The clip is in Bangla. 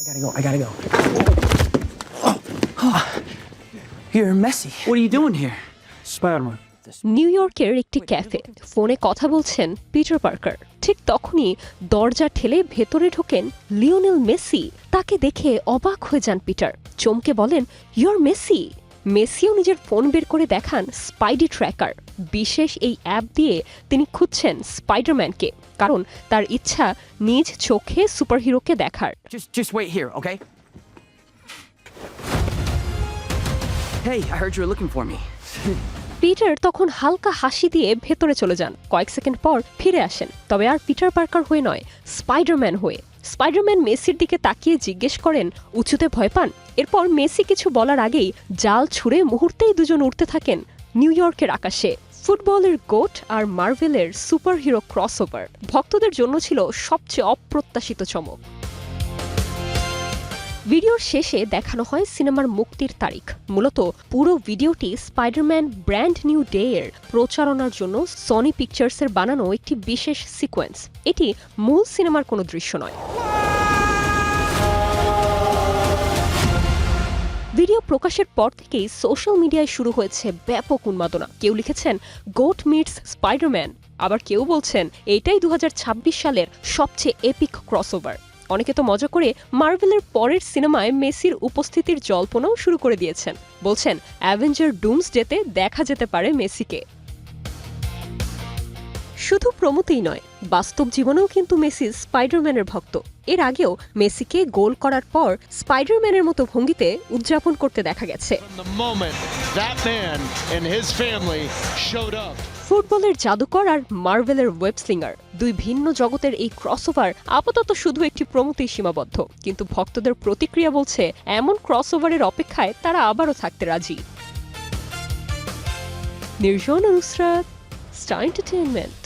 I gotta go. You're messy. What are you doing here? Spider-Man. New ইয়র্কের একটি ক্যাফে ফোনে কথা বলছেন পিটার পার্কার। ঠিক তখনই দরজা ঠেলে ভেতরে ঢোকেন লিওনেল মেসি। তাকে দেখে অবাক হয়ে যান পিটার, চমকে বলেন, ইউর মেসি। মেসিও নিজের ফোন বের করে দেখান স্পাইডি ট্র্যাকার। বিশেষ এই অ্যাপ দিয়ে তিনি খুঁজছেন স্পাইডারম্যানকে, কারণ তার ইচ্ছা নিজ চোখে সুপারহিরোকে দেখার। Just wait here, okay? Hey, I heard you were looking for me. Peter তখন হালকা হাসি দিয়ে ভেতরে চলে যান। কয়েক সেকেন্ড পর ফিরে আসেন, তবে আর পিটার পার্কার হয়ে নয়, স্পাইডারম্যান হয়ে। স্পাইডারম্যান মেসির দিকে তাকিয়ে জিজ্ঞেস করেন, উঁচুতে ভয় পান? এরপর মেসি কিছু বলার আগেই জাল ছুঁড়ে মুহূর্তেই দুজন উঠতে থাকেন নিউ ইয়র্কের আকাশে। ফুটবলের গোট আর মার্ভেলের সুপারহিরো ক্রসওভার ভক্তদের জন্য ছিল সবচেয়ে অপ্রত্যাশিত চমক। ভিডিওর শেষে দেখানো হয় সিনেমার মুক্তির তারিখ। মূলত পুরো ভিডিওটি স্পাইডারম্যান ব্র্যান্ড নিউ ডে এর প্রচারণার জন্য সনি পিকচার্সের বানানো একটি বিশেষ সিকোয়েন্স। এটি মূল সিনেমার কোনো দৃশ্য নয়। ভিডিও প্রকাশের পর থেকেই সোশ্যাল মিডিয়ায় শুরু হয়েছে ব্যাপক উন্মাদনা। কেউ লিখেছেন গোট মিটস স্পাইডারম্যান, আবার কেউ বলছেন এটাই 2026 সালের সবচেয়ে এপিক ক্রসওভার। অনেকে তো মজা করে মার্ভেলের পরের সিনেমায় মেসির উপস্থিতির জল্পনাও শুরু করে দিয়েছেন, বলছেন অ্যাভেঞ্জার ডুমসডেতে দেখা যেতে পারে মেসিকে। শুধু প্রমোতেই নয়, বাস্তব জীবনেও কিন্তু মেসি স্পাইডারম্যানের ভক্ত। এর আগেও মেসিকে গোল করার পর স্পাইডারম্যানের মতো ভঙ্গিতে উদযাপন করতে দেখা গেছে। ফুটবলের জাদুকর আর মার্ভেলের ওয়েব স্লিঙ্গার, দুই ভিন্ন জগতের এই ক্রসওভার আপাতত শুধু একটি প্রমোতেই সীমাবদ্ধ, কিন্তু ভক্তদের প্রতিক্রিয়া বলছে এমন ক্রসওভারের অপেক্ষায় তারা আবারও থাকতে রাজি। নির্জন নুসরাত, স্টার এন্টারটেইনমেন্ট।